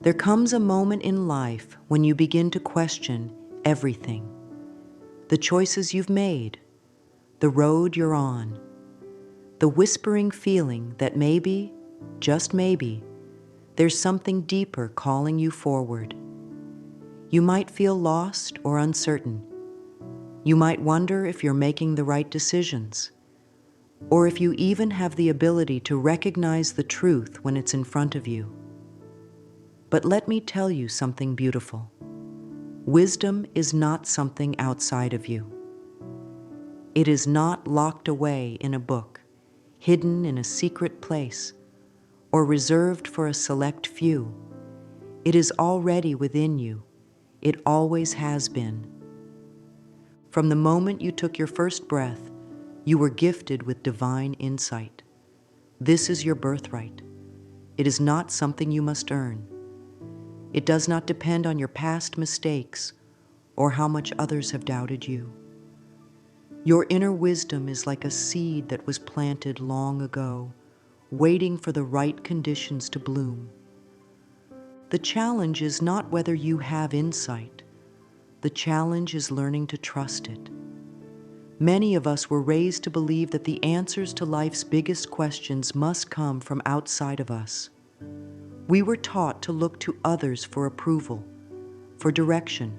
There comes a moment in life when you begin to question everything. The choices you've made, the road you're on, the whispering feeling that maybe, just maybe, there's something deeper calling you forward. You might feel lost or uncertain. You might wonder if you're making the right decisions, or if you even have the ability to recognize the truth when it's in front of you. But let me tell you something beautiful. Wisdom is not something outside of you. It is not locked away in a book, hidden in a secret place, or reserved for a select few. It is already within you. It always has been. From the moment you took your first breath, you were gifted with divine insight. This is your birthright. It is not something you must earn. It does not depend on your past mistakes or how much others have doubted you. Your inner wisdom is like a seed that was planted long ago, waiting for the right conditions to bloom. The challenge is not whether you have insight. The challenge is learning to trust it. Many of us were raised to believe that the answers to life's biggest questions must come from outside of us. We were taught to look to others for approval, for direction,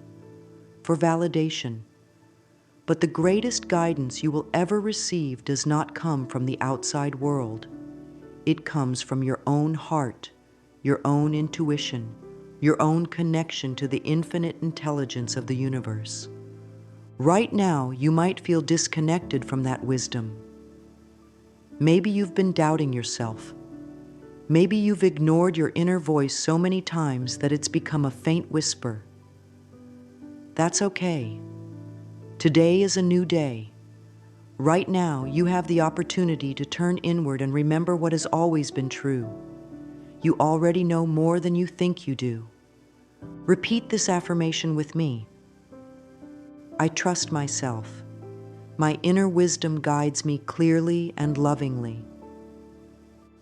for validation. But the greatest guidance you will ever receive does not come from the outside world. It comes from your own heart, your own intuition, your own connection to the infinite intelligence of the universe. Right now, you might feel disconnected from that wisdom. Maybe you've been doubting yourself. Maybe you've ignored your inner voice so many times that it's become a faint whisper. That's okay. Today is a new day. Right now, you have the opportunity to turn inward and remember what has always been true. You already know more than you think you do. Repeat this affirmation with me. I trust myself. My inner wisdom guides me clearly and lovingly.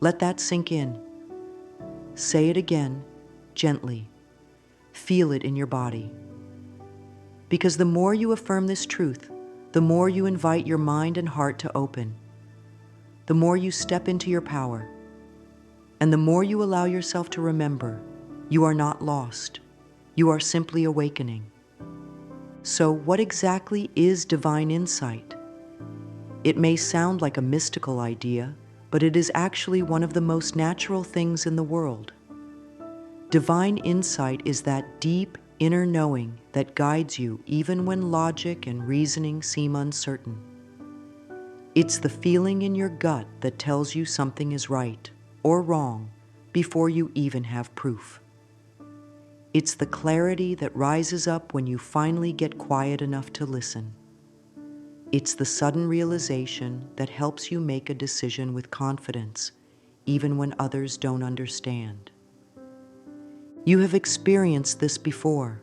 Let that sink in. Say it again, gently. Feel it in your body. Because the more you affirm this truth, the more you invite your mind and heart to open. The more you step into your power. And the more you allow yourself to remember, you are not lost. You are simply awakening. So what exactly is divine insight? It may sound like a mystical idea, but it is actually one of the most natural things in the world. Divine insight is that deep inner knowing that guides you even when logic and reasoning seem uncertain. It's the feeling in your gut that tells you something is right or wrong before you even have proof. It's the clarity that rises up when you finally get quiet enough to listen. It's the sudden realization that helps you make a decision with confidence, even when others don't understand. You have experienced this before.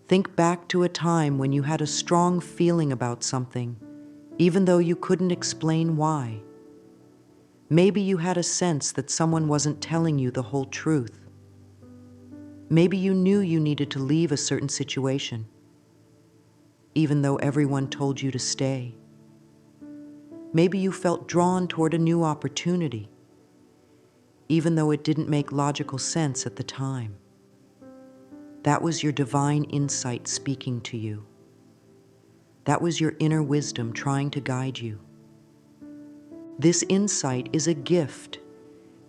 Think back to a time when you had a strong feeling about something, even though you couldn't explain why. Maybe you had a sense that someone wasn't telling you the whole truth. Maybe you knew you needed to leave a certain situation, even though everyone told you to stay. Maybe you felt drawn toward a new opportunity, even though it didn't make logical sense at the time. That was your divine insight speaking to you. That was your inner wisdom trying to guide you. This insight is a gift,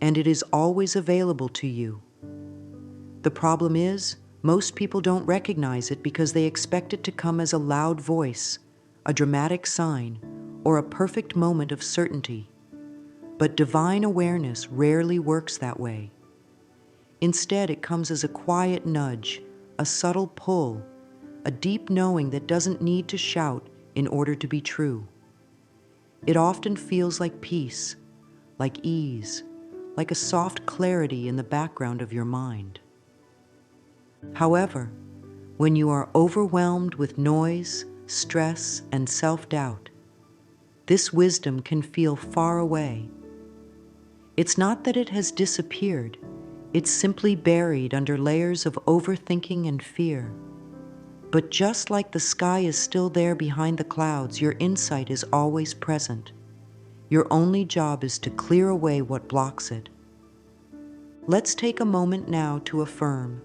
and it is always available to you. The problem is, most people don't recognize it because they expect it to come as a loud voice, a dramatic sign, or a perfect moment of certainty. But divine awareness rarely works that way. Instead, it comes as a quiet nudge, a subtle pull, a deep knowing that doesn't need to shout in order to be true. It often feels like peace, like ease, like a soft clarity in the background of your mind. However, when you are overwhelmed with noise, stress, and self-doubt, this wisdom can feel far away. It's not that it has disappeared, It's simply buried under layers of overthinking and fear. But just like the sky is still there behind the clouds, your insight is always present. Your only job is to clear away what blocks it. Let's take a moment now to affirm,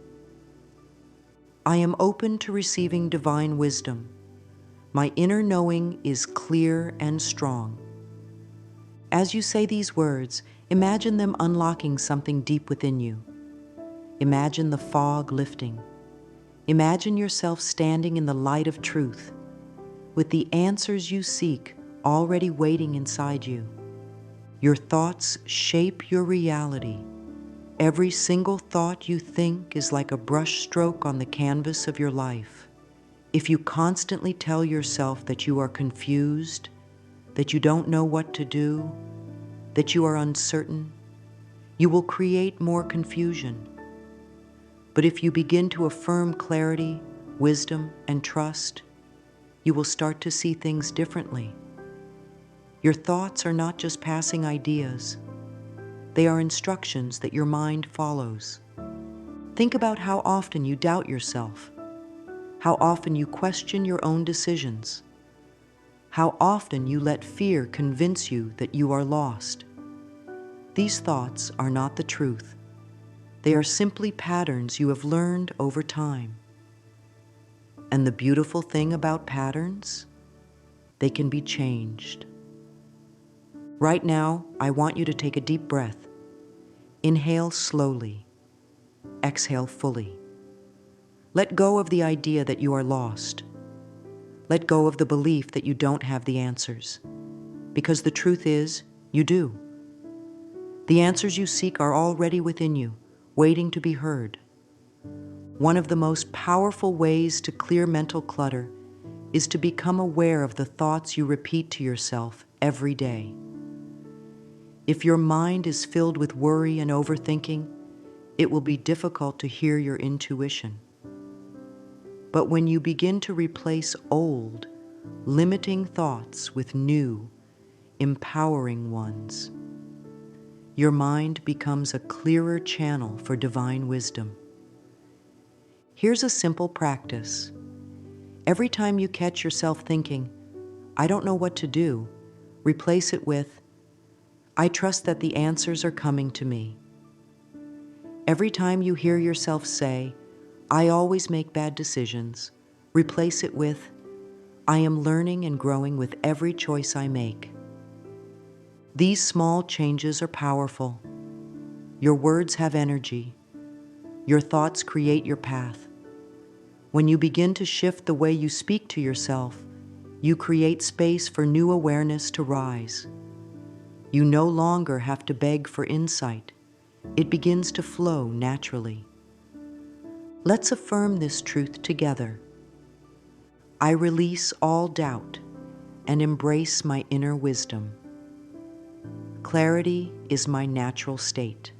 I am open to receiving divine wisdom. My inner knowing is clear and strong. As you say these words, imagine them unlocking something deep within you. Imagine the fog lifting. Imagine yourself standing in the light of truth, with the answers you seek already waiting inside you. Your thoughts shape your reality. Every single thought you think is like a brushstroke on the canvas of your life. If you constantly tell yourself that you are confused, that you don't know what to do, that you are uncertain, you will create more confusion. But if you begin to affirm clarity, wisdom, and trust, you will start to see things differently. Your thoughts are not just passing ideas. They are instructions that your mind follows. Think about how often you doubt yourself, how often you question your own decisions, how often you let fear convince you that you are lost. These thoughts are not the truth. They are simply patterns you have learned over time. And the beautiful thing about patterns, they can be changed. Right now, I want you to take a deep breath. Inhale slowly. Exhale fully. Let go of the idea that you are lost. Let go of the belief that you don't have the answers. Because the truth is, you do. The answers you seek are already within you, waiting to be heard. One of the most powerful ways to clear mental clutter is to become aware of the thoughts you repeat to yourself every day. If your mind is filled with worry and overthinking, it will be difficult to hear your intuition. But when you begin to replace old, limiting thoughts with new, empowering ones, your mind becomes a clearer channel for divine wisdom. Here's a simple practice. Every time you catch yourself thinking, I don't know what to do, replace it with, I trust that the answers are coming to me. Every time you hear yourself say, I always make bad decisions, replace it with, I am learning and growing with every choice I make. These small changes are powerful. Your words have energy. Your thoughts create your path. When you begin to shift the way you speak to yourself, you create space for new awareness to rise. You no longer have to beg for insight. It begins to flow naturally. Let's affirm this truth together. I release all doubt and embrace my inner wisdom. Clarity is my natural state.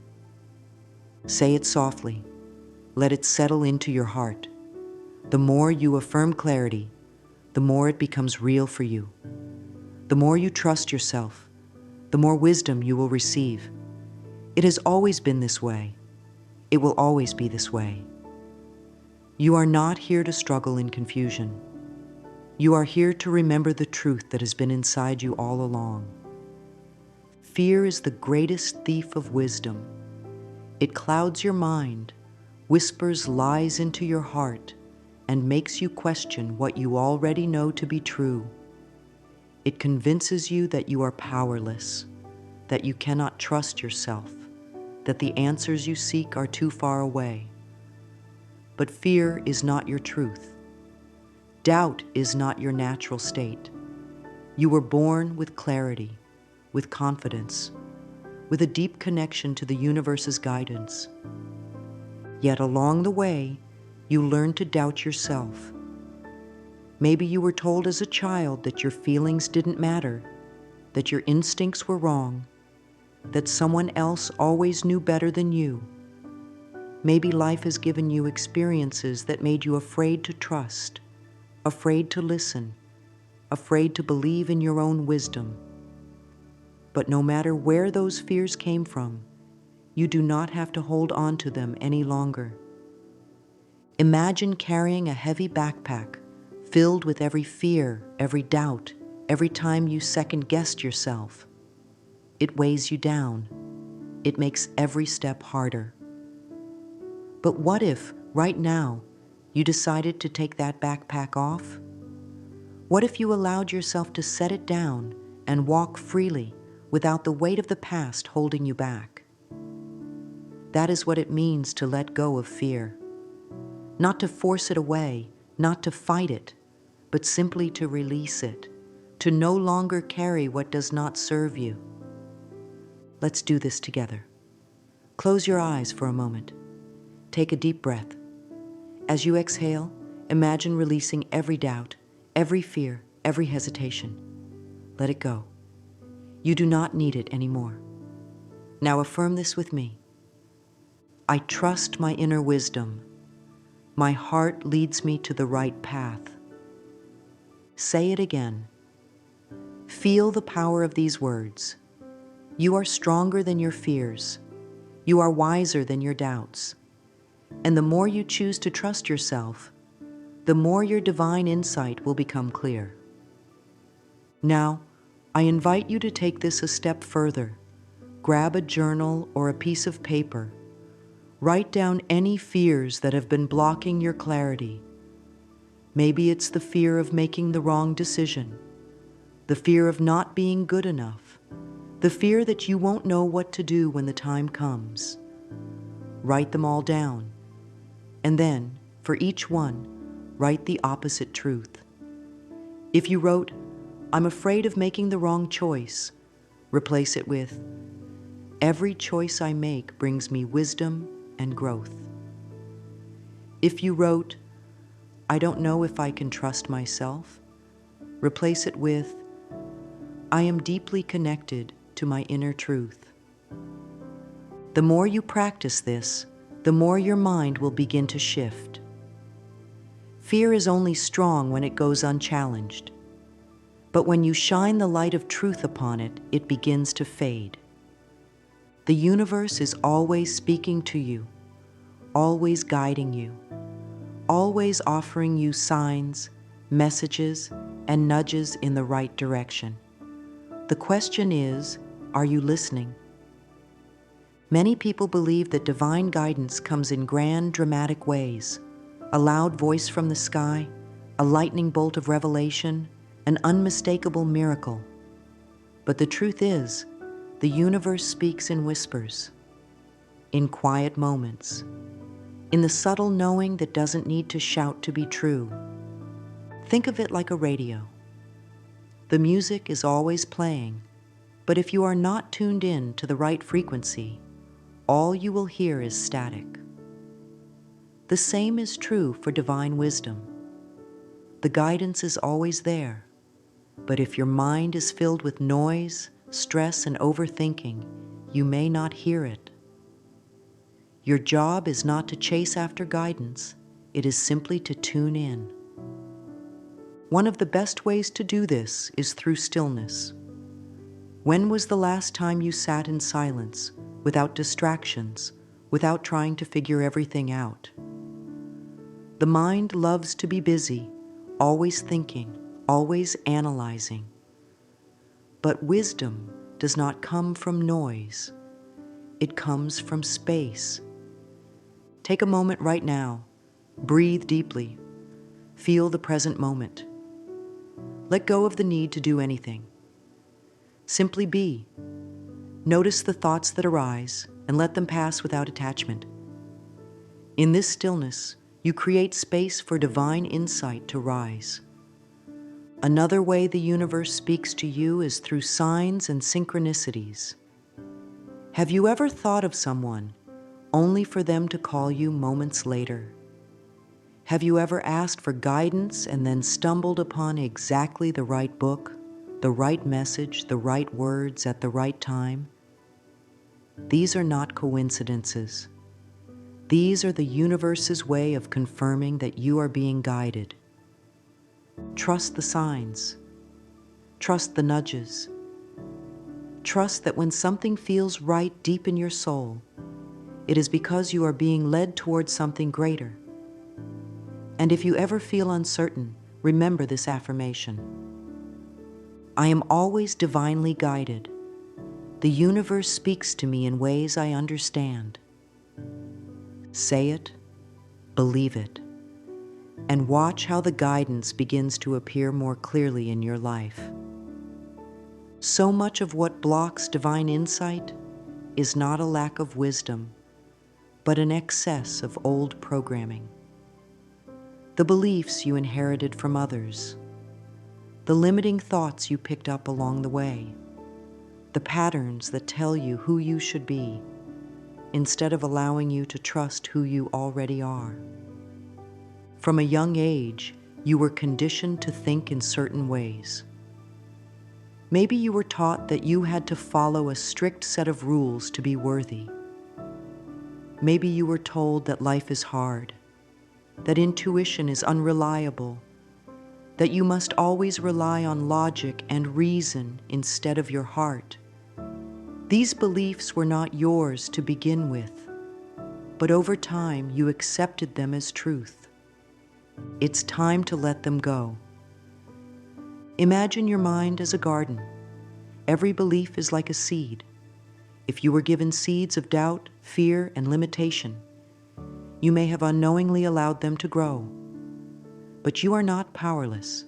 Say it softly. Let it settle into your heart. The more you affirm clarity, the more it becomes real for you. The more you trust yourself, the more wisdom you will receive. It has always been this way. It will always be this way. You are not here to struggle in confusion. You are here to remember the truth that has been inside you all along. Fear is the greatest thief of wisdom. It clouds your mind, whispers lies into your heart, and makes you question what you already know to be true. It convinces you that you are powerless, that you cannot trust yourself, that the answers you seek are too far away. But fear is not your truth. Doubt is not your natural state. You were born with clarity, with confidence, with a deep connection to the universe's guidance. Yet along the way, you learned to doubt yourself. Maybe you were told as a child that your feelings didn't matter, that your instincts were wrong, that someone else always knew better than you. Maybe life has given you experiences that made you afraid to trust, afraid to listen, afraid to believe in your own wisdom. But no matter where those fears came from, you do not have to hold on to them any longer. Imagine carrying a heavy backpack filled with every fear, every doubt, every time you second-guessed yourself. It weighs you down. It makes every step harder. But what if, right now, you decided to take that backpack off? What if you allowed yourself to set it down and walk freely without the weight of the past holding you back? That is what it means to let go of fear. Not to force it away, not to fight it, but simply to release it, to no longer carry what does not serve you. Let's do this together. Close your eyes for a moment. Take a deep breath. As you exhale, imagine releasing every doubt, every fear, every hesitation. Let it go. You do not need it anymore. Now affirm this with me. I trust my inner wisdom. My heart leads me to the right path. Say it again. Feel the power of these words. You are stronger than your fears. You are wiser than your doubts. And the more you choose to trust yourself, the more your divine insight will become clear. Now, I invite you to take this a step further. Grab a journal or a piece of paper. Write down any fears that have been blocking your clarity. Maybe it's the fear of making the wrong decision, the fear of not being good enough, the fear that you won't know what to do when the time comes. Write them all down. And then, for each one, write the opposite truth. If you wrote, I'm afraid of making the wrong choice, replace it with, every choice I make brings me wisdom and growth. If you wrote, I don't know if I can trust myself, replace it with, I am deeply connected to my inner truth. The more you practice this, the more your mind will begin to shift. Fear is only strong when it goes unchallenged. But when you shine the light of truth upon it, it begins to fade. The universe is always speaking to you, always guiding you, always offering you signs, messages, and nudges in the right direction. The question is, are you listening? Many people believe that divine guidance comes in grand, dramatic ways. A loud voice from the sky, a lightning bolt of revelation, an unmistakable miracle. But the truth is, the universe speaks in whispers, in quiet moments, in the subtle knowing that doesn't need to shout to be true. Think of it like a radio. The music is always playing, but if you are not tuned in to the right frequency, all you will hear is static. The same is true for divine wisdom. The guidance is always there, but if your mind is filled with noise, stress, and overthinking, you may not hear it. Your job is not to chase after guidance, it is simply to tune in. One of the best ways to do this is through stillness. When was the last time you sat in silence, without distractions, without trying to figure everything out? The mind loves to be busy, always thinking, always analyzing. But wisdom does not come from noise. It comes from space. Take a moment right now. Breathe deeply. Feel the present moment. Let go of the need to do anything. Simply be. Notice the thoughts that arise and let them pass without attachment. In this stillness, you create space for divine insight to rise. Another way the universe speaks to you is through signs and synchronicities. Have you ever thought of someone only for them to call you moments later? Have you ever asked for guidance and then stumbled upon exactly the right book, the right message, the right words at the right time? These are not coincidences. These are the universe's way of confirming that you are being guided. Trust the signs. Trust the nudges. Trust that when something feels right deep in your soul, it is because you are being led towards something greater. And if you ever feel uncertain, remember this affirmation. I am always divinely guided. The universe speaks to me in ways I understand. Say it, believe it, and watch how the guidance begins to appear more clearly in your life. So much of what blocks divine insight is not a lack of wisdom, but an excess of old programming. The beliefs you inherited from others, the limiting thoughts you picked up along the way, the patterns that tell you who you should be, instead of allowing you to trust who you already are. From a young age, you were conditioned to think in certain ways. Maybe you were taught that you had to follow a strict set of rules to be worthy. Maybe you were told that life is hard, that intuition is unreliable, that you must always rely on logic and reason instead of your heart. These beliefs were not yours to begin with, but over time you accepted them as truth. It's time to let them go. Imagine your mind as a garden. Every belief is like a seed. If you were given seeds of doubt, fear, and limitation, you may have unknowingly allowed them to grow. But you are not powerless.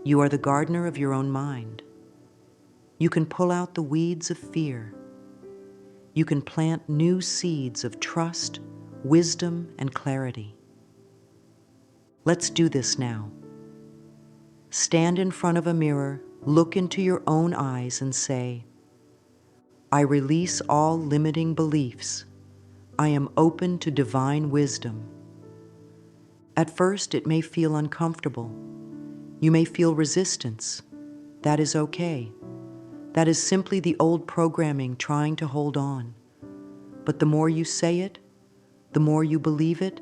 You are the gardener of your own mind. You can pull out the weeds of fear. You can plant new seeds of trust, wisdom, and clarity. Let's do this now. Stand in front of a mirror, look into your own eyes and say, I release all limiting beliefs. I am open to divine wisdom. At first, it may feel uncomfortable. You may feel resistance. That is okay. That is simply the old programming trying to hold on. But the more you say it, the more you believe it,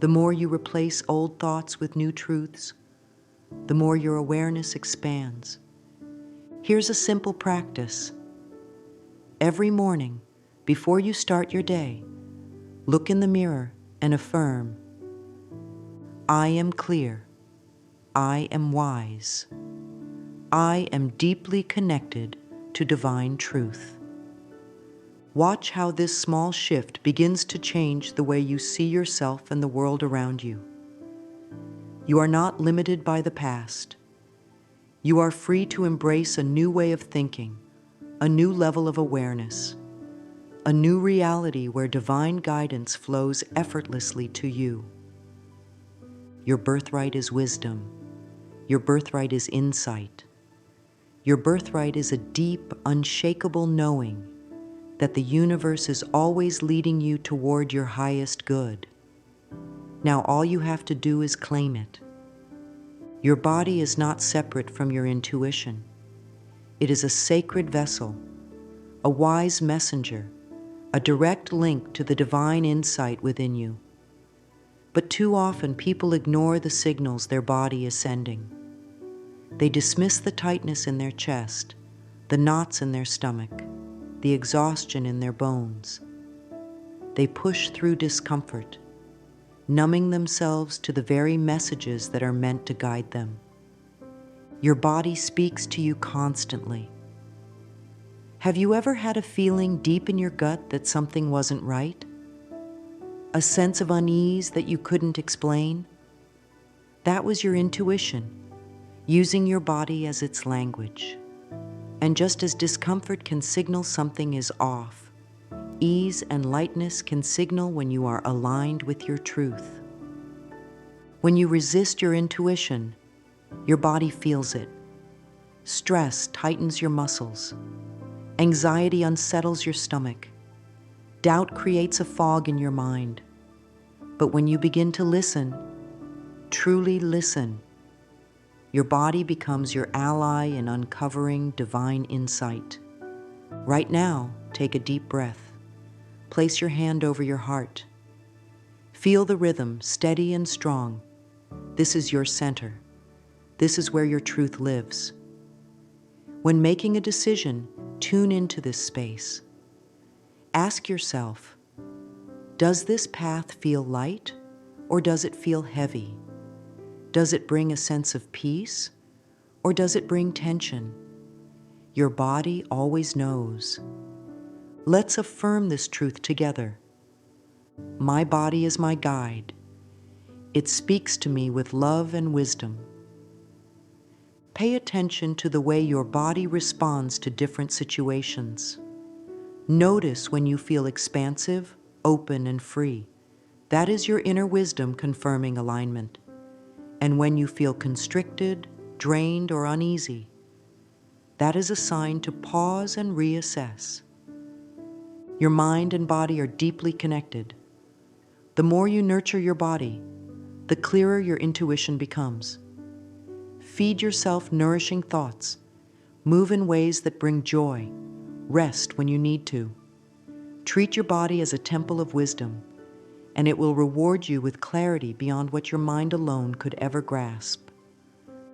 the more you replace old thoughts with new truths, the more your awareness expands. Here's a simple practice. Every morning, before you start your day, look in the mirror and affirm, I am clear. I am wise. I am deeply connected to divine truth. Watch how this small shift begins to change the way you see yourself and the world around you. You are not limited by the past. You are free to embrace a new way of thinking, a new level of awareness, a new reality where divine guidance flows effortlessly to you. Your birthright is wisdom. Your birthright is insight. Your birthright is a deep, unshakable knowing that the universe is always leading you toward your highest good. Now all you have to do is claim it. Your body is not separate from your intuition. It is a sacred vessel, a wise messenger, a direct link to the divine insight within you. But too often people ignore the signals their body is sending. They dismiss the tightness in their chest, the knots in their stomach, the exhaustion in their bones. They push through discomfort, numbing themselves to the very messages that are meant to guide them. Your body speaks to you constantly. Have you ever had a feeling deep in your gut that something wasn't right? A sense of unease that you couldn't explain? That was your intuition, using your body as its language. And just as discomfort can signal something is off, ease and lightness can signal when you are aligned with your truth. When you resist your intuition, your body feels it. Stress tightens your muscles. Anxiety unsettles your stomach. Doubt creates a fog in your mind. But when you begin to listen, truly listen, your body becomes your ally in uncovering divine insight. Right now, take a deep breath. Place your hand over your heart. Feel the rhythm, steady and strong. This is your center. This is where your truth lives. When making a decision, tune into this space. Ask yourself, does this path feel light or does it feel heavy? Does it bring a sense of peace or does it bring tension? Your body always knows. Let's affirm this truth together. My body is my guide. It speaks to me with love and wisdom. Pay attention to the way your body responds to different situations. Notice when you feel expansive, open, and free. That is your inner wisdom confirming alignment. And when you feel constricted, drained, or uneasy, that is a sign to pause and reassess. Your mind and body are deeply connected. The more you nurture your body, the clearer your intuition becomes. Feed yourself nourishing thoughts. Move in ways that bring joy. Rest when you need to. Treat your body as a temple of wisdom, and it will reward you with clarity beyond what your mind alone could ever grasp.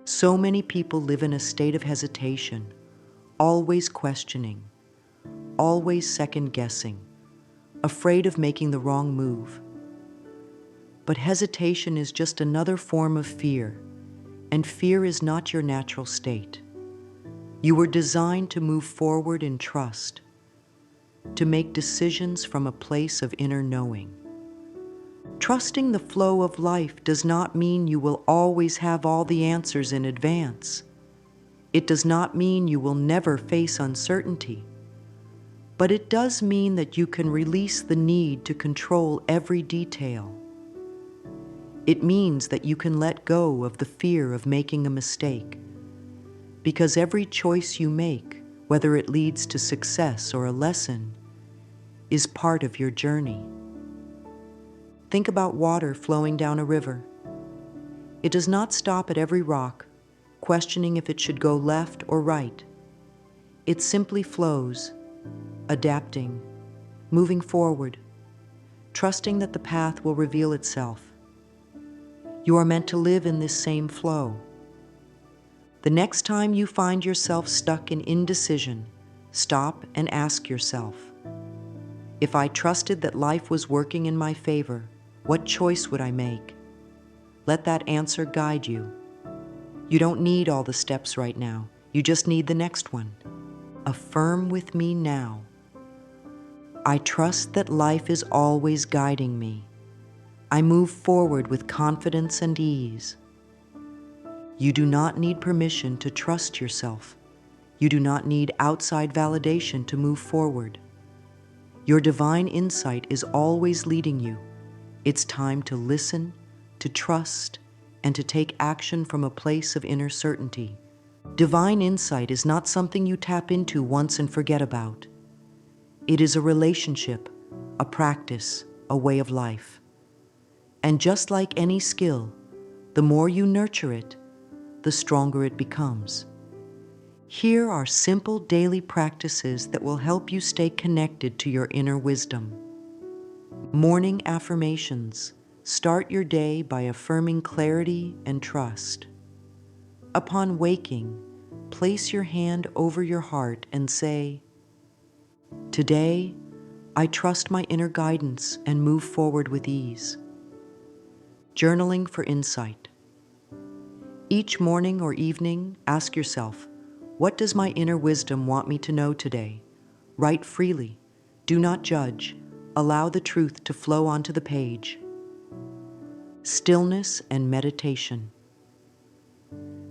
So many people live in a state of hesitation, always questioning, always second-guessing, afraid of making the wrong move. But hesitation is just another form of fear, and fear is not your natural state. You were designed to move forward in trust, to make decisions from a place of inner knowing. Trusting the flow of life does not mean you will always have all the answers in advance. It does not mean you will never face uncertainty. But it does mean that you can release the need to control every detail. It means that you can let go of the fear of making a mistake, because every choice you make, whether it leads to success or a lesson, is part of your journey. Think about water flowing down a river. It does not stop at every rock, questioning if it should go left or right. It simply flows, adapting, moving forward, trusting that the path will reveal itself. You are meant to live in this same flow. The next time you find yourself stuck in indecision, stop and ask yourself, if I trusted that life was working in my favor, what choice would I make? Let that answer guide you. You don't need all the steps right now. You just need the next one. Affirm with me now. I trust that life is always guiding me. I move forward with confidence and ease. You do not need permission to trust yourself. You do not need outside validation to move forward. Your divine insight is always leading you. It's time to listen, to trust, and to take action from a place of inner certainty. Divine insight is not something you tap into once and forget about. It is a relationship, a practice, a way of life. And just like any skill, the more you nurture it, the stronger it becomes. Here are simple daily practices that will help you stay connected to your inner wisdom. Morning affirmations. Start your day by affirming clarity and trust. Upon waking, place your hand over your heart and say, "Today, I trust my inner guidance and move forward with ease." Journaling for insight. Each morning or evening, ask yourself, what does my inner wisdom want me to know today? Write freely. Do not judge. Allow the truth to flow onto the page. Stillness and meditation.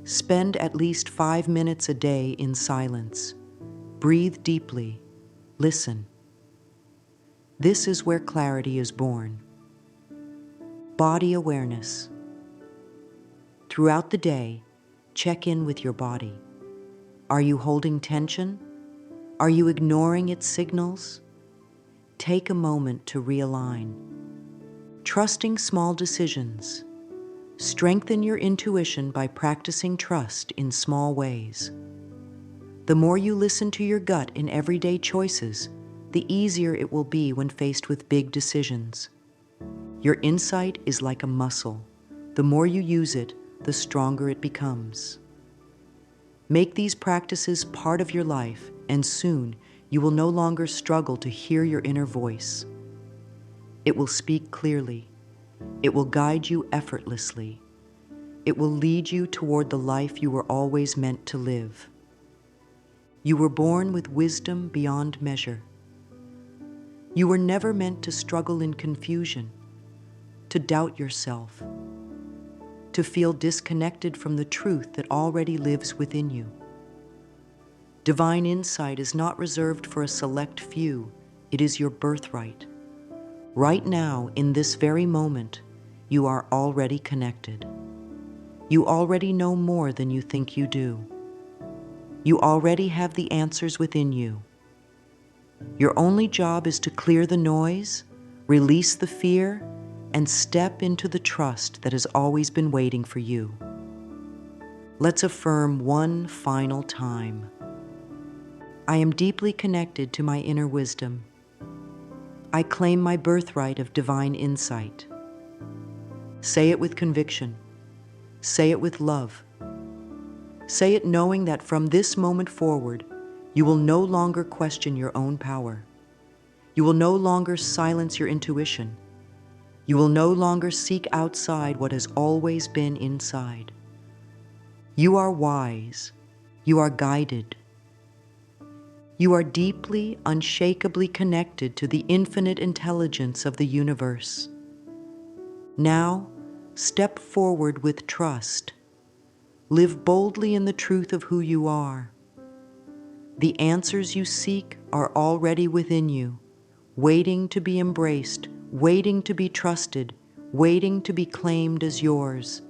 Spend at least 5 minutes a day in silence. Breathe deeply. Listen. This is where clarity is born. Body awareness. Throughout the day, check in with your body. Are you holding tension? Are you ignoring its signals? Take a moment to realign. Trusting small decisions. Strengthen your intuition by practicing trust in small ways. The more you listen to your gut in everyday choices, the easier it will be when faced with big decisions. Your insight is like a muscle. The more you use it, the stronger it becomes. Make these practices part of your life, and soon you will no longer struggle to hear your inner voice. It will speak clearly. It will guide you effortlessly. It will lead you toward the life you were always meant to live. You were born with wisdom beyond measure. You were never meant to struggle in confusion, to doubt yourself, to feel disconnected from the truth that already lives within you. Divine insight is not reserved for a select few. It is your birthright. Right now, in this very moment, you are already connected. You already know more than you think you do. You already have the answers within you. Your only job is to clear the noise, release the fear, and step into the trust that has always been waiting for you. Let's affirm one final time. I am deeply connected to my inner wisdom. I claim my birthright of divine insight. Say it with conviction. Say it with love. Say it knowing that from this moment forward, you will no longer question your own power. You will no longer silence your intuition. You will no longer seek outside what has always been inside. You are wise. You are guided. You are deeply, unshakably connected to the infinite intelligence of the universe. Now, step forward with trust. Live boldly in the truth of who you are. The answers you seek are already within you, waiting to be embraced, waiting to be trusted, waiting to be claimed as yours.